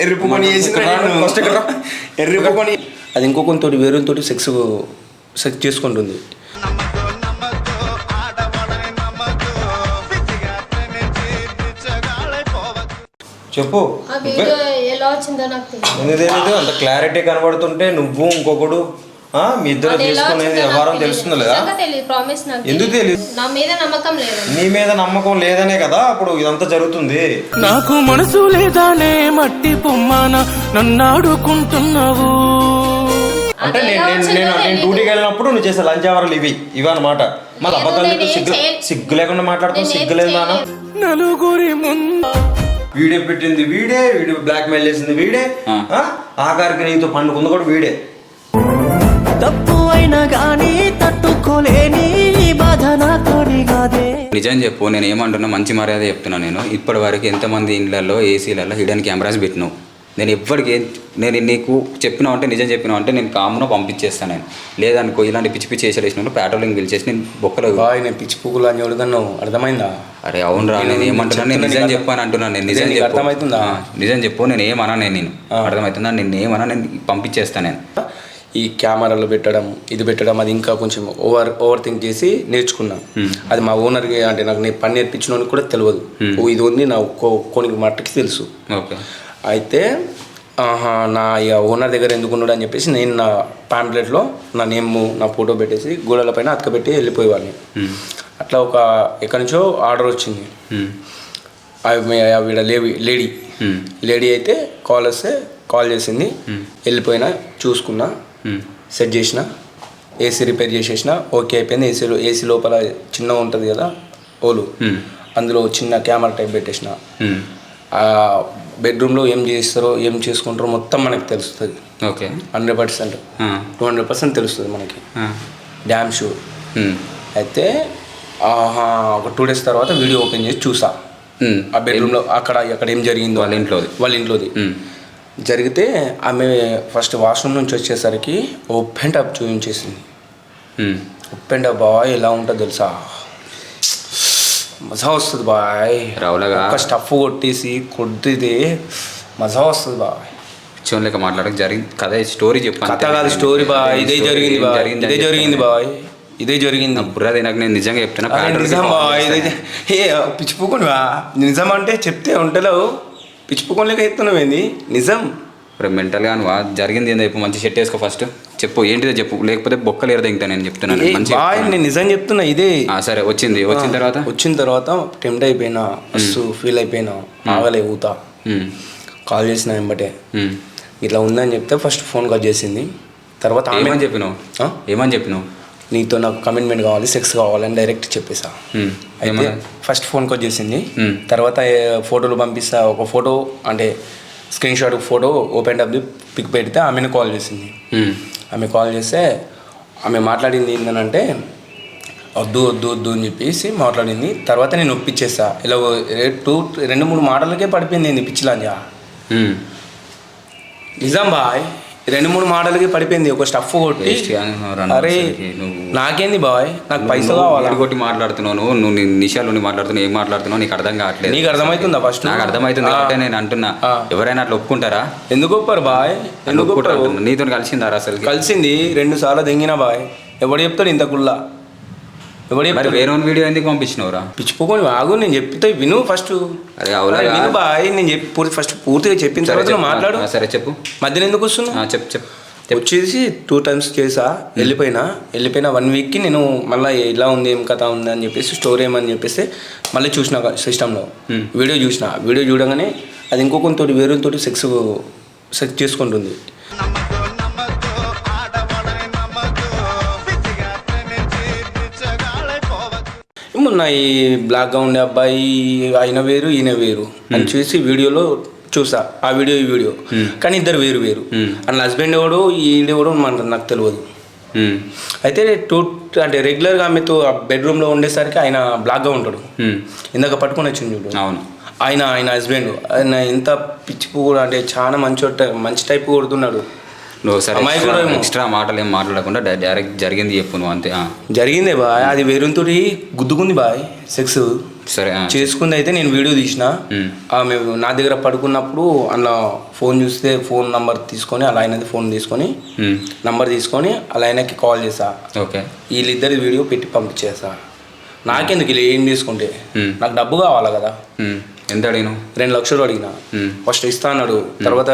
ఎర్రిపు పని ఎర్రిపు పని అది ఇంకో కొంతోటి వేరేతోటి సెక్స్ చేసుకుంటుంది. చెప్పు ఎందుకు అంత క్లారిటీ కనబడుతుంటే నువ్వు ఇంకొకడు మీ ఇద్దరు తీసుకునేది వ్యవహారం తెలుస్తుందా లేదా? ఎందుకు తెలియదు? నీ మీద నమ్మకం లేదనే కదా అప్పుడు ఇదంతా జరుగుతుంది. నాకు మనసు లేదానే మట్టి పొమ్మన నన్ను ఆడుకుంటున్నావు అంటే నేను డ్యూటీకి వెళ్ళినప్పుడు నువ్వు చేసే లంచావరాలు ఇవి అన్నమాట. మళ్ళీ అబద్ధాలు సిగ్గు లేకుండా మాట్లాడుతావు. సిగ్గు లేదా నలుగురి ముందు వీడియో పెట్టింది వీడియో బ్లాక్ మెయిల్ చేసింది వీడే, ఆఖరికి నీతో పండుకుంది కూడా వీడే. తప్పు అయినా గానీ తట్టుకోలేని బాధ నాతోని కాదే. నిజం చెప్పు, నేను ఏమంటున్నా మంచి మర్యాద చెప్తున్నా. నేను ఇప్పటి వరకు ఎంతమంది ఇండ్లలో ఏసీలలో హిడెన్ కెమెరాస్ పెట్టినావు. నేను ఎవ్వరికి నేను నీకు చెప్పినావు అంటే నిజం చెప్పినావు అంటే నేను కామున పంపించేస్తాను. నేను లేదనుకో ఇలాంటి పిచ్చి పిచ్చి వేసేసినాను పెట్రోలింగ్ పిలిచేసి నేను బొక్కలు నేను పిచ్చి పువ్వులు అని చూడగలను. అర్థమైందా? అరే అవునరా, నేను ఏమంటున్నా నేను నిజం చెప్పాను అంటున్నాను. నేను నిజం చెప్పు. అర్థమవుతుందా? నిజం చెప్పు, నేను ఏమన్నా నేను అర్థమవుతుందా? నేను ఏమన్నా నేను పంపించేస్తాను. నేను ఈ కెమెరాలు పెట్టడం అది ఇంకా కొంచెం ఓవర్ థింక్ చేసి నేర్చుకున్నా. అది మా ఓనర్కి అంటే నాకు నేను పని నేర్పించిన కూడా తెలియదు. ఇది ఉంది నా కొనికి మట్టుకి తెలుసు. ఓకే. అయితే నా ఇక ఓనర్ దగ్గర ఎందుకున్నాడు అని చెప్పేసి నేను నా పాంప్లెట్లో నా నేమ్ నా ఫోటో పెట్టేసి గోడల పైన అతకబెట్టి వెళ్ళిపోయేవాడిని. అట్లా ఎక్కడి నుంచో ఆర్డర్ వచ్చింది. ఆవిడ లేడీ అయితే కాల్ చేసింది. వెళ్ళిపోయినా చూసుకున్నా, సెట్ చేసిన, ఏసీ రిపేర్ చేసేసిన, ఓకే అయిపోయింది. ఏసీ లోపల చిన్న ఉంటుంది కదా ఓలు, అందులో చిన్న కెమెరా టైప్ పెట్టేసిన. బెడ్రూమ్లో ఏం చేస్తారో ఏం చేసుకుంటారో మొత్తం మనకి తెలుస్తుంది. ఓకే, 100%, 200% తెలుస్తుంది మనకి, డ్యామ్ షూర్. అయితే ఒక 2 days తర్వాత వీడియో ఓపెన్ చేసి చూసా ఆ బెడ్రూమ్లో అక్కడ ఏం జరిగిందో వాళ్ళ ఇంట్లోది జరిగితే. ఆమె ఫస్ట్ వాష్రూమ్ నుంచి వచ్చేసరికి ఓపెన్ టబ్ చూపించేసింది. ఓపెన్ టబ్ బాయ్ ఎలా ఉంటుందో తెలుసా? మజా వస్తుంది బాయ్. ఒక స్టఫ్ కొట్టితే మజా వస్తుంది బాయ్. చూడలేక మాట్లాడక జరిగింది కథ, స్టోరీ చెప్పాను. కథ కాదు, స్టోరీ బాయ్. ఇదే జరిగింది బాయ్. ఇదే జరిగింది. బుర్రది నాకు, నేను నిజంగా చెప్తున్నా. నిజం బాయ్. పిచ్చిపోకుండా నిజం అంటే చెప్తే ఉంటలేవు, పిచ్చిపోకోలేక ఎత్తున్నావు ఏంది? నిజం మెంటల్గా నువ్వు జరిగింది ఏందో చెప్పు. మంచి షెట్ వేసుకో ఫస్ట్, చెప్పు ఏంటిదో చెప్పు, లేకపోతే బొక్కలు ఎరదింటా. నేను చెప్తున్నాను నేను నిజం చెప్తున్నా. ఇదే సరే. వచ్చిన తర్వాత టెంప్ట్ అయిపోయినా, మస్తు ఫీల్ అయిపోయినా, ఆగలే ఊతా. కాల్ చేసిన వెంబటే ఇట్లా ఉందని చెప్తే ఫస్ట్ ఫోన్ కాల్ చేసింది. తర్వాత ఏమని చెప్పినావు? నీతో నాకు కమిట్మెంట్ కావాలి, సెక్స్ కావాలని డైరెక్ట్ చెప్పేసా. అయితే ఫస్ట్ ఫోన్ కాల్ చేసింది. తర్వాత ఫోటోలు పంపిస్తా, ఒక ఫోటో అంటే screen shot photo open up pic పెడితే ఆమెను కాల్ చేసింది. ఆమె కాల్ చేస్తే ఆమె మాట్లాడింది ఏంటంటే వద్దు అని చెప్పేసి మాట్లాడింది. తర్వాత నేను ఒప్పించేస్తా. ఇలా 2-3 మాటలకే పడిపోయింది పిచ్చిలాంజా. నిజం బాయ్, 2-3 మాటలకి పడిపోయింది. ఒక స్టఫ్ కొట్టి. అరే నాకేంది బాయ్, నాకు పైసలు కావాలి. కొట్టి మాట్లాడుతున్నావు నువ్వు నిషాలు మాట్లాడుతున్నావు. ఏం మాట్లాడుతున్నావు నీకు అర్థం కావట్లేదు. నీకు అర్థమవుతుందా? ఫస్ట్ నాకు అర్థమవుతుంది కాబట్టి నేను అంటున్నా. ఎవరైనా అట్లా ఒప్పుకుంటారా? ఎందుకు ఒప్పారు బాయ్? ఎందుకు ఒప్పుకుంటారు? నీతో కలిసిందా? అసలు కలిసింది 2 సార్లు దెంగినా బాయ్. ఎవడు చెప్తాడు ఇంత కుల్లా? మరి వేరే వీడియో ఎందుకు పంపించినవరా? పిచ్చిపోకొని ఆగు, నేను చెప్తే విను ఫస్ట్. అరే విను బాయ్, నేను చెప్పి ఫస్ట్ పూర్తిగా చెప్పిన తర్వాత మాట్లాడు. సరే చెప్పు. మధ్యలో ఎందుకు వస్తున్నా? చెప్పు. వచ్చేసి 2 times చేసా. వెళ్ళిపోయిన 1 weekకి నేను మళ్ళీ ఇలా ఉంది, ఏం కథ ఉంది అని చెప్పేసి స్టోరీ ఏమని చెప్పేసి మళ్ళీ చూసిన సిస్టంలో వీడియో చూడగానే అది ఇంకో కొంతోటి వేరేతోటి సెక్స్ చేసుకుంటుంది. ఏమన్నా ఈ బ్లాక్గా ఉండే అబ్బాయి ఆయన వేరు ఈయన వేరు అని చూసి వీడియోలో చూసా. ఆ వీడియో కానీ ఇద్దరు వేరు. అండ్ హస్బెండ్ ఎవడు ఈడెవడు నాకు తెలియదు. అయితే అంటే రెగ్యులర్గా ఆమెతో బెడ్రూమ్లో ఉండేసరికి ఆయన బ్లాక్గా ఉంటాడు. ఇందాక పట్టుకొని వచ్చింది చూడు. అవును, ఆయన హస్బెండ్. ఆయన ఎంత పిచ్చి కూడా అంటే చాలా మంచి టైప్ కొడుతున్నాడు. నువ్వు సరే ఎక్స్ట్రా మాటలు ఏం మాట్లాడకుండా డైరెక్ట్ జరిగింది చెప్పు నువ్వు. అంతే జరిగిందే బాయ్. అది వేరేతో గుద్దుకుంది బాయ్ సెక్స్. సరే చేసుకుంది అయితే నేను వీడియో తీసిన. ఆమె నా దగ్గర పడుకున్నప్పుడు అలా ఫోన్ చూస్తే ఫోన్ నంబర్ తీసుకొని అలా అయినది ఫోన్ తీసుకొని నంబర్ తీసుకొని అలా ఆయనకి కాల్ చేసా. ఓకే, వీళ్ళిద్దరి వీడియో పెట్టి పంపించేసా. నాకెందుకు ఇలా ఏం చేసుకుంటే, నాకు డబ్బు కావాలా కదా. ఎంత అడిగిన? 2 లక్షలు అడిగిన. ఫస్ట్ ఇస్తా అన్నాడు, తర్వాత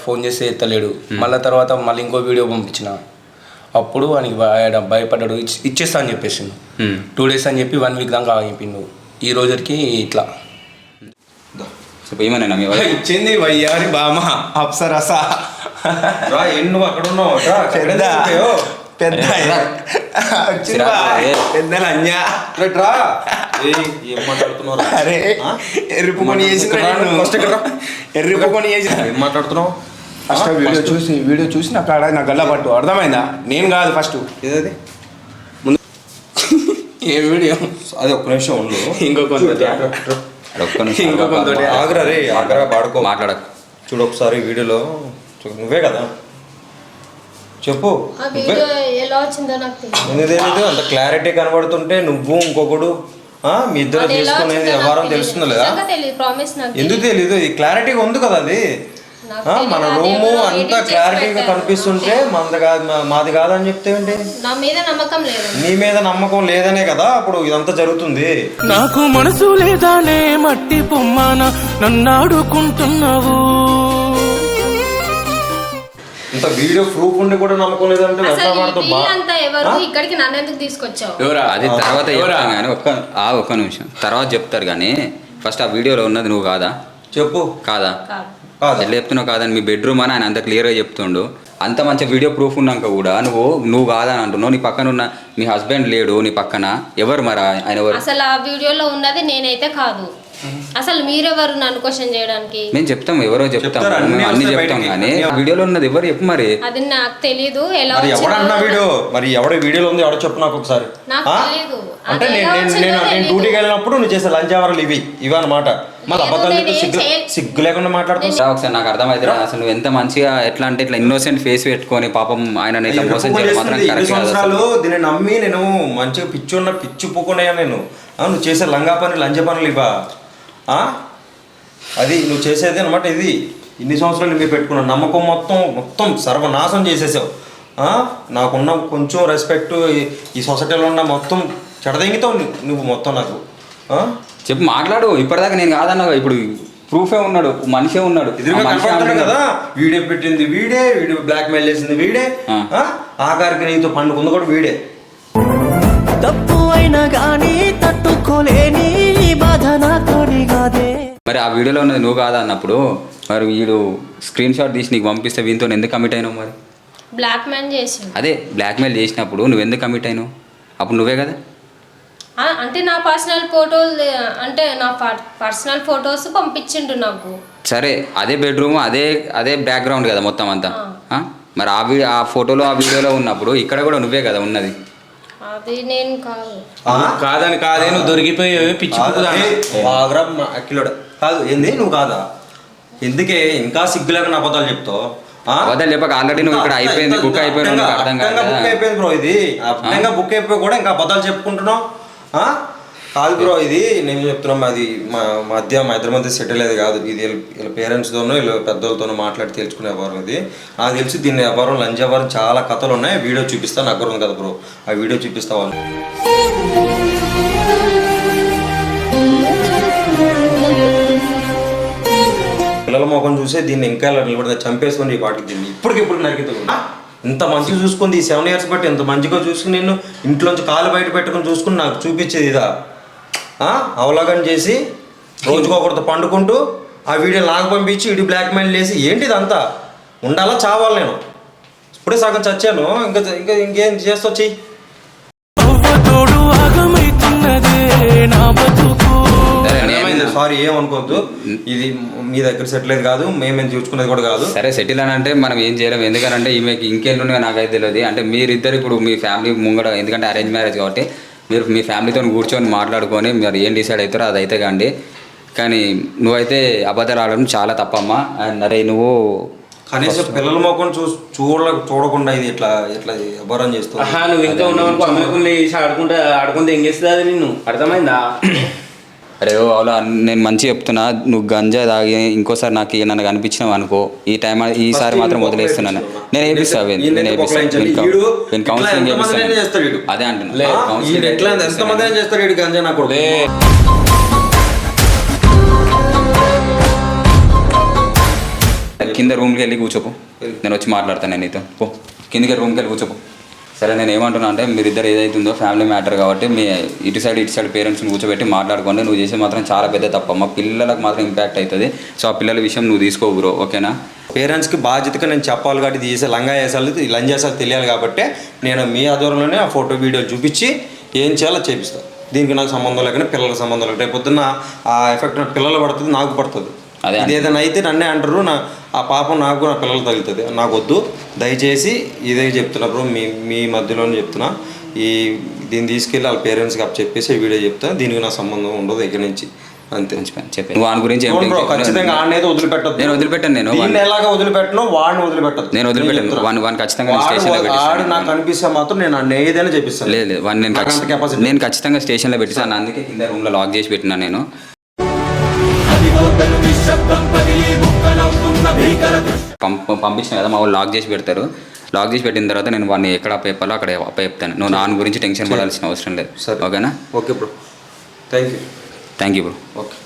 ఫోన్ చేస్తే ఎత్తలేడు. తర్వాత మళ్ళీ ఇంకో వీడియో పంపించిన. అప్పుడు ఆయనకి భయపడ్డాడు, ఇచ్చేస్తా అని చెప్పేసి 2 days అని చెప్పి 1 week దాకా ఆగిపోయిండు. ఈ రోజుకి ఇట్లా ఏమన్నా ఇచ్చింది వయ్యారి బామ అప్సరసా. నువ్వు అక్కడ ఉన్నావు పెద్ద లంజా. ఏం మాట్లాడుతున్నావు? అరే ఎర్రిపుకొని చేసిన ఏం మాట్లాడుతున్నావు? ఫస్ట్ వీడియో చూసి నాకు ఆడ నాకు గల్లా పట్టు అర్థమైందా? నేను కాదు ఫస్ట్. ఏదది ముందు ఏ వీడియో అది ఒక్క నిమిషం ఉండు. ఇంకొక ఆగ్రా రే ఆగ్రా పాడుకో, మాట్లాడకు. చూడు ఒకసారి వీడియోలో నువ్వే కదా చెప్పు. తెలీదు అంత క్లారిటీ కనబడుతుంటే నువ్వు ఇంకొకడు మీ ఇద్దరు చేసుకునేది వ్యవహారం తెలుస్తుందా లేదా? ఎందుకు తెలీదు? ఇది క్లారిటీగా ఉంది కదా, అది మన రూము అంతా క్లారిటీగా కనిపిస్తుంటే మాది కాదని చెప్తే ఏంటి? నీ మీద నమ్మకం లేదనే కదా అప్పుడు ఇదంతా జరుగుతుంది. నాకు మనసు లేదానే మట్టి పొమ్మాన నన్ను ఆడుకుంటున్నావు. ఇంత వీడియో ప్రూఫ్ ఉండి కూడా నమ్మకం లేదంటే ఇక్కడికి నన్ను ఎందుకు తీసుకొచ్చావు? అది తర్వాత చెప్తాను కానీ ఒక్క నిమిషం తర్వాత చెప్తారు కానీ ఫస్ట్ ఆ వీడియోలో ఉన్నది నువ్వు కాదా? చెప్పు. కాదా? ఎట్లా చెప్తున్నావు కాదని? మీ బెడ్రూమ్ అని ఆయన అంత క్లియర్గా చెప్తుండు. అంత మంచి వీడియో ప్రూఫ్ ఉన్నాక కూడా నువ్వు కాదని అంటున్నావు. నీ పక్కన ఉన్న మీ హస్బెండ్ లేడు నీ పక్కన, ఎవరు మరి ఆయన? ఎవరు అసలు ఆ వీడియోలో ఉన్నది నేనైతే కాదు. అసలు మీరెవరు నన్ను క్వశ్చన్ చేయడానికి? మేము చెప్తాం, ఎవరో చెప్తాం, అన్ని చెప్తాం కానీ వీడియోలో ఉన్నది ఎవరు చెప్పు మరి. అది నాకు తెలీదు. ఎలా ఎవడన్నా వీడియో మరి ఎవడ వీడియోలో ఉంది ఎవడో చెప్పు నాకు ఒకసారి. అంటే నేను డ్యూటీకి వెళ్ళినప్పుడు నువ్వు చేసే లంచ్ అవర్లు ఇవి అన్నమాట. మళ్ళీ అబద్ధాలు సిగ్గు లేకుండా మాట్లాడుతున్నావు. ఒకసారి నాకు అర్థమైతే అసలు నువ్వు ఎంత మంచిగా ఎట్లా అంటే ఇట్లా ఇన్నోసెంట్ ఫేస్ పెట్టుకొని పాపం ఆయన ఇట్లా మోసం చేయడం మాత్రం కరెక్ట్ కాదు. దీన్ని నమ్మి నేను మంచిగా పిచ్చి పూకున్నాయా నేను? నువ్వు చేసే లంగా పని లంచ పనులు ఇవా? అది నువ్వు చేసేది అనమాట. ఇది ఇన్ని సంవత్సరాలు మీరు పెట్టుకున్న నమ్మకం మొత్తం సర్వనాశం చేసేసావు. నాకున్న కొంచెం రెస్పెక్ట్ ఈ సొసైటీలో ఉన్న మొత్తం చెడదెంగితావు నువ్వు మొత్తం. నాకు చెప్పు, మాట్లాడు. ఇప్పటిదాకా నేను కాదన్నా, ఇప్పుడు ప్రూఫే ఉన్నాడు, మనిషే ఉన్నాడు కదా. వీడియో పెట్టింది వీడే, వీడియో బ్లాక్ మెయిల్ చేసింది వీడే, ఆఖరికి నీతో పండుకుంది కూడా వీడే. తప్పు అయినా కానీ తట్టుకోలేని బాధ నాతోని కాదే. మరి ఆ వీడియోలో ఉన్నది నువ్వు కాదా అన్నప్పుడు మరి వీడు స్క్రీన్ షాట్ తీసి నీకు పంపిస్తే వీనితో ఎందుకు కమిట్ అయినావు? మరి బ్లాక్ మెయిల్ చేసి అదే బ్లాక్ మెయిల్ చేసినప్పుడు నువ్వు ఎందుకు కమిట్ అయినావు? అప్పుడు నువ్వే కదా. అంటే నా పర్సనల్ ఫోటోలు, అంటే నా పర్సనల్ ఫొటోస్ పంపించిండు నాకు. సరే, అదే బెడ్రూమ్, అదే బ్యాక్గ్రౌండ్ కదా మొత్తం అంతా. మరి ఆ ఫోటోలో ఆ వీడియోలో ఉన్నప్పుడు ఇక్కడ కూడా నువ్వే కదా ఉన్నది. అది నేను కాదు. కాదని కాదే, నువ్వు దొరికిపోయి పిచ్చి కాదు ఏంది నువ్వు కాదా? ఎందుకే ఇంకా సిగ్గులేక నా అబద్ధాలు చెప్తావు? అబద్ధాలు చెప్పక ఆల్రెడీ నువ్వు ఇక్కడ అయిపోయింది, బుక్ అయిపోయింది. అర్థం కాదు, బుక్ అయిపోయింది బ్రో. ఇది అర్థంగా బుక్ అయిపోయి కూడా ఇంకా అబద్ధాలు చెప్పుకుంటున్నావు. కాదు బ్రో, ఇది నేను చెప్తున్నాం, అది మా ఇద్దరి మధ్య సెటిల్ అది కాదు. ఇది వీళ్ళ పేరెంట్స్తోనూ వీళ్ళ పెద్దలతోనూ మాట్లాడి తెలుసుకునే వ్యాపారం. ఇది నాకు తెలిసి దీని వ్యాపారం లంచ్ వ్యాపారం చాలా కథలు ఉన్నాయి. వీడియో చూపిస్తా, నాకు ఉంది కదా బ్రో, ఆ వీడియో చూపిస్తా వాళ్ళు. పిల్లల ముఖం చూసే దీన్ని ఇంకా ఇలా నిలబడితే చంపేసుకొని ఈ పాటికి దీన్ని ఇప్పటికిప్పుడు నరికితే ఇంత మంచిగా చూసుకుంది ఈ 7 years బట్టి ఎంత మంచిగా చూసుకుని నేను ఇంట్లోంచి కాలు బయట పెట్టుకుని చూసుకుని నాకు చూపించేది ఇదా? అవలాగని చేసి రోజుకొకరితో పండుకుంటూ ఆ వీడియో నాకు పంపించి వీడియో బ్లాక్మెయిల్ చేసి ఏంటిది అంతా? ఉండాలా చావాలి? నేను ఇప్పుడే సగం చచ్చాను, ఇంకేం చేస్తా చెయ్యి. సారీ ఏమనుకోవద్దు, ఇది మీ దగ్గర సెటిల్ అయ్యేది కాదు, మేము చూసుకునేది కూడా కాదు. సరే, సెటిల్ అని అంటే మనం ఏం చేయలేము. ఎందుకంటే ఈమెకి ఇంకేందుగా నాకైతే తెలియదు. అంటే మీరిద్దరు ఇప్పుడు మీ ఫ్యామిలీ ముంగడ, ఎందుకంటే అరేంజ్ మ్యారేజ్ కాబట్టి మీరు మీ ఫ్యామిలీతో కూర్చొని మాట్లాడుకొని మీరు ఏం డిసైడ్ అవుతారో అదైతే కాండి. కానీ నువ్వైతే అబద్ధాలు ఆడడం చాలా తప్పమ్మా. అరే నువ్వు కనీసం పిల్లల మొక్కను చూడకుండా ఇది ఇట్లా వ్యవహారం చేస్తావు. నువ్వు ఇంకా ఉన్నావు ఆడుకుంటే ఏం చేస్తుంది అది? నిన్ను అర్థమైందా? అరే ఓ అవులా నేను మంచిగా చెప్తున్నా, నువ్వు గంజా తాగి ఇంకోసారి నాకు నన్ను కనిపించినావు అనుకో, ఈసారి మాత్రం వదిలేస్తున్నాను. నేను వేపిస్తాను, నేను కౌన్సిలింగ్ చేపిస్తాను. అదే అంటున్నా, ఎంతమంది చేస్తాడు వీడు గంజా నాకు. కింద రూమ్కి వెళ్ళి కూర్చోపో, నేను వచ్చి మాట్లాడతాను నేను నీతో. పో కిందకి రూమ్కి వెళ్ళి కూర్చోపో. సరే నేను ఏమంటున్నా అంటే మీరిద్దరు ఏదైతుందో ఫ్యామిలీ మ్యాటర్ కాబట్టి మీ ఇటు సైడ్ పేరెంట్స్ని కూర్చోబెట్టి మాట్లాడుకోండి. నువ్వు చేసే మాత్రం చాలా పెద్ద తప్ప, మా పిల్లలకు మాత్రం ఇంపాక్ట్ అవుతుంది. సో ఆ పిల్లల విషయం నువ్వు తీసుకో బ్రో, ఓకేనా? పేరెంట్స్కి బాధ్యతగా నేను చెప్పాలి కాబట్టి ఇది చేసే లంగా వేసాలి లంచ్ చేసాలి తెలియాలి కాబట్టి నేను మీ ఆధ్వర్యంలోనే ఆ ఫోటో వీడియోలు చూపించి ఏం చేయాలో చేపిస్తాను. దీనికి నాకు సంబంధం లేకుండా పిల్లలకు సంబంధం లేకుండా రేపు పొద్దున్న ఆ ఎఫెక్ట్ పిల్లలు పడుతుంది, నాకు పడుతుంది. ఇది ఏదైనా అయితే నన్నే అంటారు, ఆ పాపం నాకు నా పిల్లలు తగులుతుంది. నాకు వద్దు, దయచేసి ఇదే చెప్తున్నా బ్రో, మీ మధ్యలోనే చెప్తున్నా. దీన్ని తీసుకెళ్ళి వాళ్ళ పేరెంట్స్కి అప్ చెప్పేసి వీడియో చెప్తాను. దీనికి నా సంబంధం ఉండదు దగ్గర నుంచి, అంతే. చెప్పి నువ్వు వాని గురించి ఖచ్చితంగా ఆడనేది వదిలిపెట్టదు. నేను వదిలిపెట్టాను, నేను ఎలాగా వదిలిపెట్టను, వాడిని వదిలిపెట్టదు. నేను వదిలిపెట్టాను వాడిని ఖచ్చితంగా స్టేషన్లో పెట్టాను. నాకు కనిపిస్తే మాత్రం నేను అన్న ఏదైనా చెప్పిస్తాను. లేదు వాడిని నేను ఖచ్చితంగా స్టేషన్లో పెట్టిస్తాను. అందుకే కింద రూమ్లో లాక్ చేసి పెట్టినా నేను. పంపించిన కదా మా వాళ్ళు లాక్ చేసి పెడతారు. లాక్ చేసి పెట్టిన తర్వాత నేను వాడిని ఎక్కడ అప్పచెప్పాలో అక్కడ అప్పచెప్తాను. నువ్వు దాని గురించి టెన్షన్ పడాల్సిన అవసరం లేదు, ఓకేనా? Okay bro, thank you thank you bro. Okay.